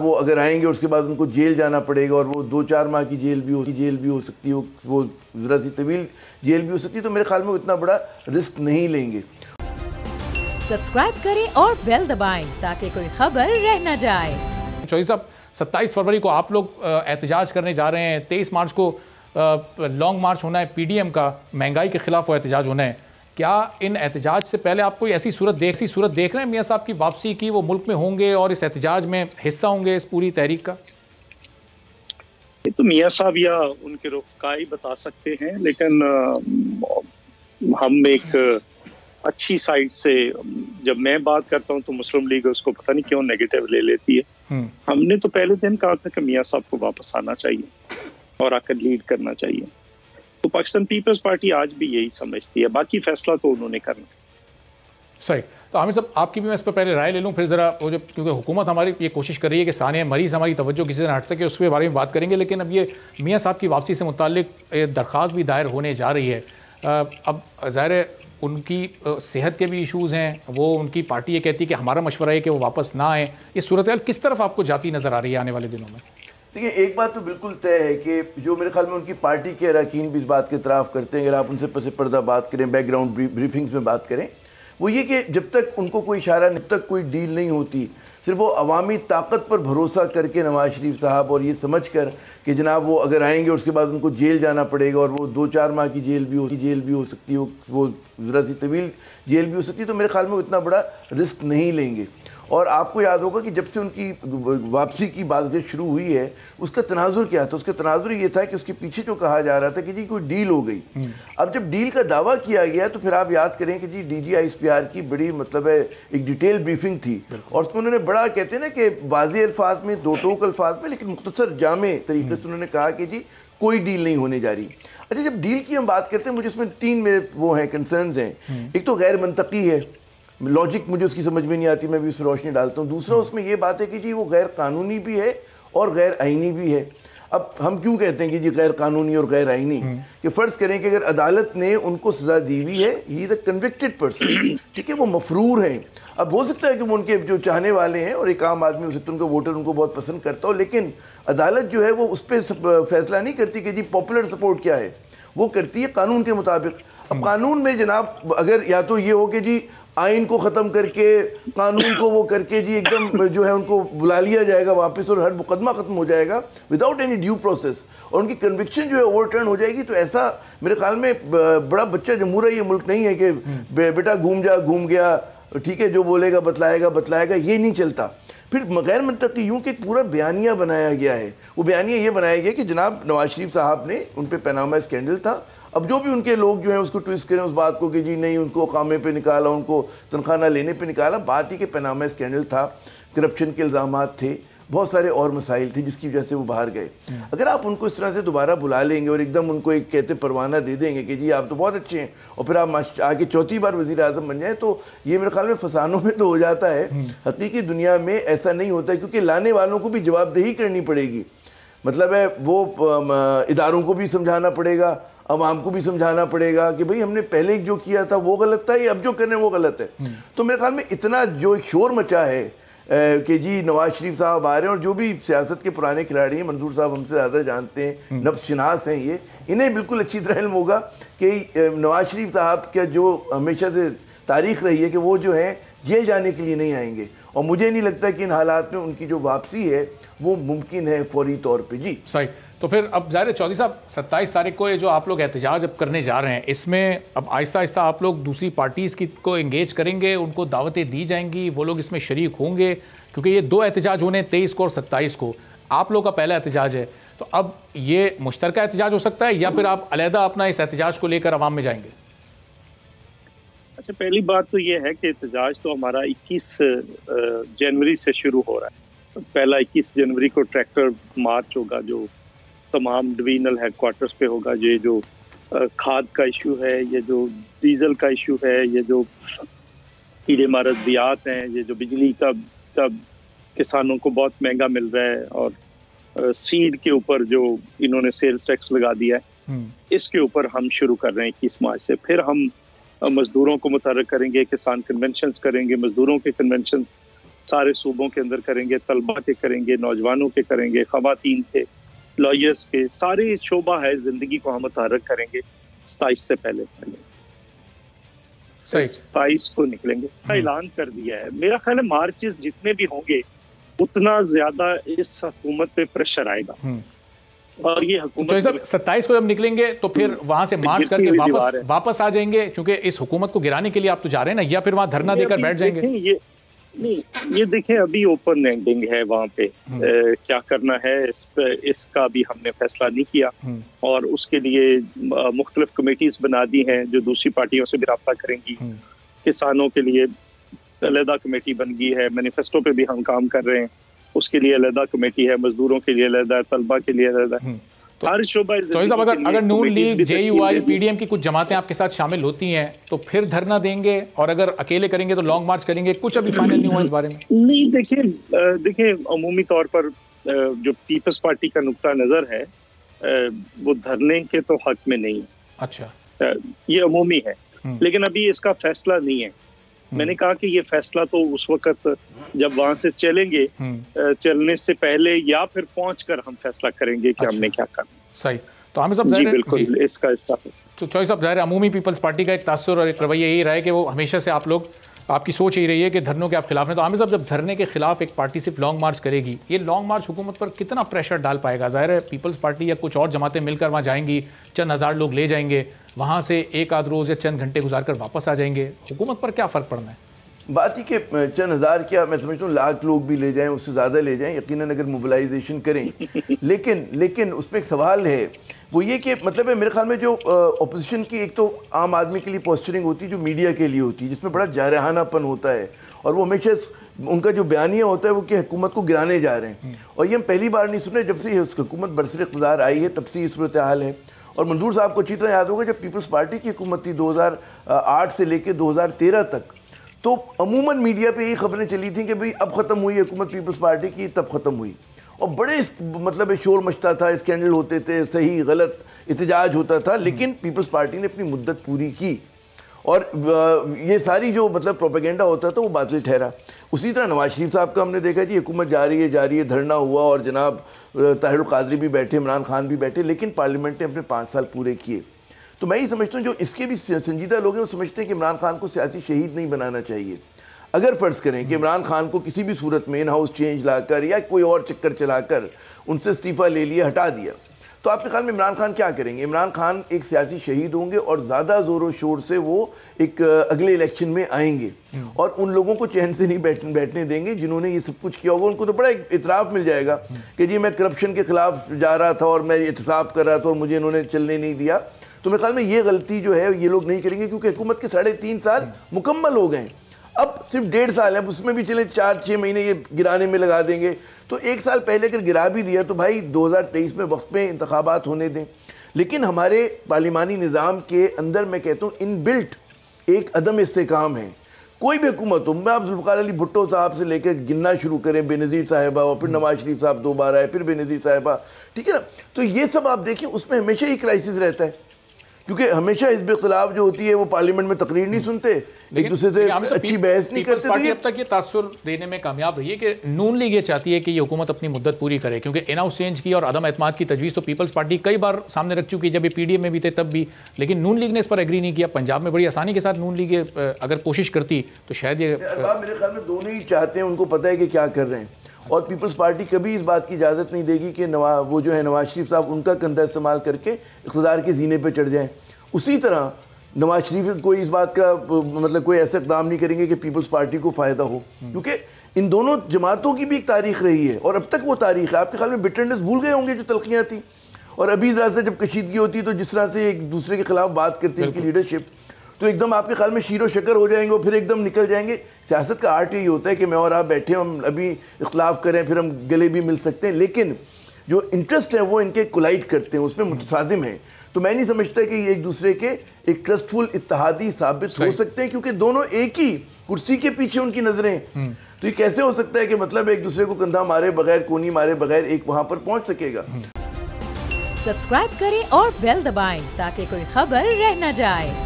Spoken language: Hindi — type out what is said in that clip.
वो अगर आएंगे उसके बाद उनको जेल जाना पड़ेगा और वो 2-4 माह की जेल भी हो सकती है, वो ज़रा सी तवील जेल भी हो सकती है, तो मेरे ख्याल में इतना बड़ा रिस्क नहीं लेंगे। सब्सक्राइब करें और बेल दबाएं ताकि कोई खबर रह न जाए। चौधरी साहब, 27 फरवरी को आप लोग एहतजाज करने जा रहे हैं, 23 मार्च को लॉन्ग मार्च होना है पीडीएम का, महंगाई के खिलाफ वो एहतजाज होना है। क्या इन एहतजाज से पहले आप कोई ऐसी सूरत देख रहे हैं मियाँ साहब की वापसी की, वो मुल्क में होंगे और इस एहतजाज में हिस्सा होंगे इस पूरी तहरीक का? ये तो मियाँ साहब या उनके रुफ़काई बता सकते हैं, लेकिन हम एक अच्छी साइड से जब मैं बात करता हूँ तो मुस्लिम लीग उसको पता नहीं क्यों नेगेटिव ले लेती है। हमने तो पहले दिन कहा था कि मियाँ साहब को वापस आना चाहिए और आकर लीड करना चाहिए। तो पाकिस्तान पीपल्स पार्टी आज भी यही समझती है, बाकी फैसला तो उन्होंने करना। सही। तो आमिर साहब, आपकी भी मैं इस पर पहले राय ले लूँ, फिर ज़रा वो जो, क्योंकि हुकूमत हमारी ये कोशिश कर रही है कि सानिया मरीज़ हमारी तवज्जो किसी तरह हट सके, उसके बारे में बात करेंगे। लेकिन अब ये मियाँ साहब की वापसी से मुताल्लिक दरख्वास्त भी दायर होने जा रही है। अब ज़ाहिर है उनकी सेहत के भी इशूज़ हैं, वो उनकी पार्टी ये कहती है कि हमारा मशवरा है कि वो वापस ना आए। ये सूरत हाल किस तरफ आपको जाती नज़र आ रही है आने वाले दिनों में? देखिए, एक बात तो बिल्कुल तय है कि जो मेरे ख्याल में उनकी पार्टी के अरकान भी इस बात के इतराफ़ करते हैं, अगर आप उनसे पसे पर्दा बात करें, बैकग्राउंड ब्रीफिंग्स में बात करें, वो ये कि जब तक उनको कोई इशारा, जब तक कोई डील नहीं होती, सिर्फ वो अवामी ताकत पर भरोसा करके नवाज शरीफ साहब, और ये समझ कर कि जनाब वो अगर आएंगे उसके बाद उनको जेल जाना पड़ेगा और वो 2-4 माह की जेल भी हो सकती है, वो ज़रा सी तवील जेल भी हो सकती है, तो मेरे ख्याल में इतना बड़ा रिस्क नहीं लेंगे। और आपको याद होगा कि जब से उनकी वापसी की बात शुरू हुई है, उसका तनाजुर क्या था? उसका तनाजुर ये था कि उसके पीछे जो कहा जा रहा था कि जी कोई डील हो गई। अब जब डील का दावा किया गया तो फिर आप याद करें कि जी DGISPR की बड़ी मतलब है एक डिटेल ब्रीफिंग थी, और उसमें उन्होंने बड़ा कहते हैं ना कि वाज़ेह अल्फाज में, दो टोक अल्फाज में, लेकिन मुख्तसर जामे तरीके से उन्होंने कहा कि जी कोई डील नहीं होने जा रही। अच्छा, जब डील की हम बात करते हैं, मुझे इसमें 3 में वो हैं कंसर्न्स हैं। एक तो गैर मंतकी है, लॉजिक मुझे उसकी समझ में नहीं आती, मैं भी उस रोशनी डालता हूँ। दूसरा उसमें ये बात है कि जी वो गैर कानूनी भी है और गैर आईनी भी है। अब हम क्यों कहते हैं कि जी गैर कानूनी और गैर आईनी? कि फ़र्ज़ करें कि अगर अदालत ने उनको सज़ा दी हुई है, he is a convicted person, ठीक है, वो मफरूर हैं। अब हो सकता है कि वो उनके जो चाहने वाले हैं और एक आम आदमी हो सकता है, उनका वोटर उनको बहुत पसंद करता हो, लेकिन अदालत जो है वो उस पर फैसला नहीं करती कि जी पॉपुलर सपोर्ट क्या है, वो करती है कानून के मुताबिक। अब कानून में जनाब अगर या तो ये हो कि जी आइन को ख़त्म करके, कानून को वो करके जी एकदम जो है उनको बुला लिया जाएगा वापस और हर मुकदमा ख़त्म हो जाएगा विदाउट एनी ड्यू प्रोसेस, और उनकी कन्विक्शन जो है ओवरटर्न हो जाएगी, तो ऐसा मेरे ख्याल में बड़ा बच्चा जमहूरा ये मुल्क नहीं है कि बेटा घूम गया, ठीक है, जो बोलेगा बतलाएगा, ये नहीं चलता। फिर गैर मंतकी यूँ कि पूरा बयानिया बनाया गया है। वो बयानिया ये बनाया गया कि जनाब नवाज शरीफ साहब ने, उन पर पैनामा स्कैंडल था, अब जो भी उनके लोग जो हैं उसको ट्विस्ट करें उस बात को कि जी नहीं उनको कामे पे निकाला, उनको तनख्वाह लेने पे निकाला। बात ही कि पैनामा स्कैंडल था, करप्शन के इल्ज़ामात थे, बहुत सारे और मसाइल थे जिसकी वजह से वो बाहर गए। अगर आप उनको इस तरह से दोबारा बुला लेंगे और एकदम उनको एक कहते परवाना दे देंगे कि जी आप तो बहुत अच्छे हैं, और फिर आप आगे चौथी बार वज़ीर आज़म बन जाए, तो ये मेरे ख्याल में फसानों में तो हो जाता है। हकीकी दुनिया में ऐसा नहीं होता है, क्योंकि लाने वालों को भी जवाबदेही करनी पड़ेगी। मतलब है वो इदारों को भी समझाना पड़ेगा, अवाम को भी समझाना पड़ेगा कि भाई हमने पहले जो किया था वो गलत था, ये अब जो कर रहे हैं वो गलत है। तो मेरे ख्याल में इतना जो एक शोर मचा है कि जी नवाज शरीफ साहब आ रहे हैं, और जो भी सियासत के पुराने खिलाड़ी हैं, मंजूर साहब हमसे ज़्यादा जानते हैं, नफ्स शनास हैं, ये इन्हें बिल्कुल अच्छी तरह इल्म होगा कि नवाज शरीफ साहब का जो हमेशा से तारीख रही है कि वो जो है जेल जाने के लिए नहीं आएंगे, और मुझे नहीं लगता कि इन हालात में उनकी जो वापसी है वो मुमकिन है फौरी तौर पे। जी सही। तो फिर अब ज़ाहिर चौधरी साहब, 27 तारीख को ये जो आप लोग एहतजाज अब करने जा रहे हैं, इसमें अब आहिस्ता आहिस्ता आप लोग दूसरी पार्टीज़ की को एंगेज करेंगे, उनको दावतें दी जाएंगी, वो लोग इसमें शरीक होंगे, क्योंकि ये 2 एहतजाज होने 23 को और 27 को। आप लोग का पहला एहतजाज है, तो अब ये मुश्तरका एहतजाज हो सकता है या फिर आप अलहदा अपना इस एहतजाज को लेकर अवाम में जाएंगे? अच्छा, पहली बात तो ये है कि एहतजाज तो हमारा 21 जनवरी से शुरू हो रहा है। पहला 21 जनवरी को ट्रैक्टर मार्च होगा, जो तमाम डिवीजनल हेडक्वार्टर्स पे होगा। ये जो खाद का इशू है, ये जो डीजल का इशू है, ये जो कीड़े मारदियात हैं, ये जो बिजली का किसानों को बहुत महंगा मिल रहा है, और सीड के ऊपर जो इन्होंने सेल्स टैक्स लगा दिया है, इसके ऊपर हम शुरू कर रहे हैं 21 मार्च से। फिर हम मजदूरों को मुतहर्रिक करेंगे, किसान कन्वेंशन करेंगे, मजदूरों के कन्वेंशन सारे सूबों के अंदर करेंगे, तलबा के करेंगे, नौजवानों के करेंगे, खवातीन के, लॉयर्स के, सारे शोबा है जिंदगी को हम मुतहर्रिक करेंगे 27 से पहले 27 को निकलेंगे का ऐलान कर दिया है। मेरा ख्याल है मार्चेस जितने भी होंगे उतना ज्यादा इस हुकूमत पे प्रेशर आएगा। और ये हुकूमत 27 को जब निकलेंगे तो फिर वहां से मार्च करके वापस आ जाएंगे, क्योंकि इस हुकूमत को गिराने के लिए आप तो जा रहे हैं ना, या फिर वहां धरना देकर बैठ जाएंगे? ये देखें, अभी ओपन एंडिंग है वहाँ पे, क्या करना है इसका भी हमने फैसला नहीं किया, और उसके लिए मुख्तलिफ कमेटीज बना दी हैं जो दूसरी पार्टियों से भी रब्ता करेंगी। किसानों के लिए अलहदा कमेटी बन गई है, मैनिफेस्टो पे भी हम काम कर रहे हैं, उसके लिए अलहदा कमेटी है, मजदूरों के लिए अलहदा, तलबा के लिए अलहदा। हर शोबा अगर नून लीग, JUI, PDM की कुछ जमातें आपके साथ शामिल होती हैं तो फिर धरना देंगे, और अगर अकेले करेंगे तो लॉन्ग मार्च करेंगे, कुछ अभी फाइनल नहीं हुआ इस बारे में? नहीं, देखिए अमूमी तौर पर जो पीपल्स पार्टी का नुक्ता नजर है वो धरने के तो हक में नहीं है। अच्छा, ये अमूमी है, लेकिन अभी इसका फैसला नहीं है। मैंने कहा कि ये फैसला तो उस वक्त जब वहां से चलेंगे, चलने से पहले या फिर पहुंचकर हम फैसला करेंगे कि हमने क्या करना। सही। तो आमिर साहब, ज़ाहिर है बिल्कुल इसका तो चॉइस ऑफ ज़ाहिर है अमूमी पीपल्स पार्टी का एक तासुर और एक रवैया यही रहा है कि वो हमेशा से आपकी सोच यही रही है कि धरनों के आप खिलाफ हैं। तो आमिर साहब, जब धरने के खिलाफ एक पार्टी सिर्फ लॉन्ग मार्च करेगी, ये लॉन्ग मार्च हुकूमत पर कितना प्रेशर डाल पाएगा? ज़ाहिर है पीपल्स पार्टी या कुछ और जमातें मिलकर वहाँ जाएंगी, चंद हज़ार लोग ले जाएंगे, वहाँ से एक आध रोज़ या चंद घंटे गुजार कर वापस आ जाएंगे, हुकूमत पर क्या फ़र्क पड़ना है? बात ही कि चंद हज़ार क्या, मैं समझता हूँ लाख लोग भी ले जाएं, उससे ज़्यादा ले जाएं, यकीनन अगर मोबिलाइजेशन करें। लेकिन उसमें एक सवाल है, वो ये कि मतलब है मेरे ख्याल में जो अपोजिशन की एक तो आम आदमी के लिए पोस्चरिंग होती है, जो मीडिया के लिए होती है, जिसमें बड़ा जारहानापन होता है, और वो हमेशा उनका जो बयानिया होता है वो कि हुकूमत को गिराने जा रहे हैं। और ये हम पहली बार नहीं सुन रहे, जब से हुकूमत बरसर इक़्तिदार आई है तब से ये सूरत हाल है। और मंजूर साहब को अच्छी तरह याद होगा, जब पीपल्स पार्टी की हुकूमत थी 2008 से लेकर 2013 तक, तो अमूमन मीडिया पे ये खबरें चली थी कि भाई अब ख़त्म हुई हुकूमत पीपल्स पार्टी की, तब ख़त्म हुई, और बड़े मतलब शोर मचता था, स्कैंडल होते थे, सही गलत एहतजाज होता था, लेकिन पीपल्स पार्टी ने अपनी मुद्दत पूरी की, और ये सारी जो मतलब प्रोपेगेंडा होता था वो बातिल ठहरा। उसी तरह नवाज शरीफ साहब का हमने देखा जी, हुकूमत जा रही है, धरना हुआ, और जनाब ताहिरुल कादरी भी बैठे, इमरान खान भी बैठे, लेकिन पार्लियामेंट ने अपने 5 साल पूरे किए। तो मैं ये समझता हूँ जो इसके भी संजीदा लोग हैं वो समझते हैं कि इमरान खान को सियासी शहीद नहीं बनाना चाहिए। अगर फ़र्ज़ करें कि इमरान खान को किसी भी सूरत में इन हाउस चेंज लाकर या कोई और चक्कर चलाकर उनसे इस्तीफ़ा ले लिया, हटा दिया, तो आपके ख्याल में इमरान खान क्या करेंगे? इमरान खान एक सियासी शहीद होंगे और ज़्यादा ज़ोर शोर से वो एक अगले इलेक्शन में आएंगे, और उन लोगों को चैन से नहीं बैठने देंगे जिन्होंने ये सब कुछ किया होगा। उनको तो बड़ा एक इतराफ़ मिल जाएगा कि जी मैं करप्शन के ख़िलाफ़ जा रहा था और मैं एहतसाब कर रहा था और मुझे इन्होंने चलने नहीं दिया। तो मेरे ख्याल में ये गलती जो है ये लोग नहीं करेंगे, क्योंकि हुकूमत के 3.5 साल मुकम्मल हो गए, अब सिर्फ 1.5 साल है, उसमें भी चले 4-6 महीने ये गिराने में लगा देंगे। तो 1 साल पहले अगर गिरा भी दिया तो भाई 2023 में वक्त पे इंतखाबात होने दें। लेकिन हमारे पार्लिमानी निज़ाम के अंदर मैं कहता हूँ इनबिल्ट एक अदम इस्तेकाम है। कोई भी हुकूमत हो, मैं आप जुल्फ़िकार अली भुट्टो साहब से लेकर गिनना शुरू करें, बेनज़ीर साहिबा, और फिर नवाज शरीफ साहब 2 बार आए, फिर बेनज़ीर साहिबा, ठीक है ना, तो ये सब आप देखिए उसमें हमेशा ही क्राइसिस रहता है, क्योंकि हमेशा हिज़्ब इख्तिलाफ जो होती है वो पार्लियामेंट में तकरीर नहीं सुनते, एक दूसरे से अच्छी बहस नहीं करते। पार्टी अब तक ये तासुर देने में कामयाब रही है कि नून लीग ये चाहती है कि ये हुकूमत अपनी मुद्दत पूरी करे, क्योंकि इन हाउस चेंज की और अदम एतमाद की तजवीज़ तो पीपल्स पार्टी कई बार सामने रख चुकी है, जब ये PDM में भी थे तब भी, लेकिन नून लीग ने इस पर एग्री नहीं किया। पंजाब में बड़ी आसानी के साथ नून लीग अगर कोशिश करती तो शायद ये मेरे ख्याल में दोनों ही चाहते हैं, उनको पता है कि क्या कर रहे हैं, और पीपल्स पार्टी कभी इस बात की इजाज़त नहीं देगी कि वो जो है नवाज शरीफ साहब उनका कंधा इस्तेमाल करके इक़्तिदार के जीने पर चढ़ जाएँ। उसी तरह नवाज शरीफ कोई इस बात का मतलब कोई ऐसा इक़दाम नहीं करेंगे कि पीपल्स पार्टी को फ़ायदा हो, क्योंकि इन दोनों जमातों की भी एक तारीख़ रही है, और अब तक वो तारीख़ है। आपके ख्याल में बिटरनेस भूल गए होंगे जो तलखियाँ थी, और अभी ज़रा से जब कशीदगी होती है तो जिस तरह से एक दूसरे के ख़िलाफ़ बात करती है इनकी लीडरशिप, तो एकदम आपके ख्याल में शीरो शक्कर हो जाएंगे और फिर एकदम निकल जाएंगे। सियासत का आर्ट यही होता है कि मैं और आप बैठे, हम अभी इख्तिलाफ़ करें, फिर हम गले भी मिल सकते हैं, लेकिन जो इंटरेस्ट है वो इनके कोलाइड करते हैं, उसमें मुतसादिम है। तो मैं नहीं समझता कि ये एक दूसरे के एक ट्रस्टफुल इत्तेहादी साबित हो सकते हैं, क्योंकि दोनों एक ही कुर्सी के पीछे उनकी नजरें। तो ये कैसे हो सकता है कि मतलब एक दूसरे को कंधा मारे बगैर, कोनी मारे बगैर एक वहां पर पहुंच सकेगा? सब्सक्राइब करें और बेल दबाएं ताकि कोई खबर रह न जाए।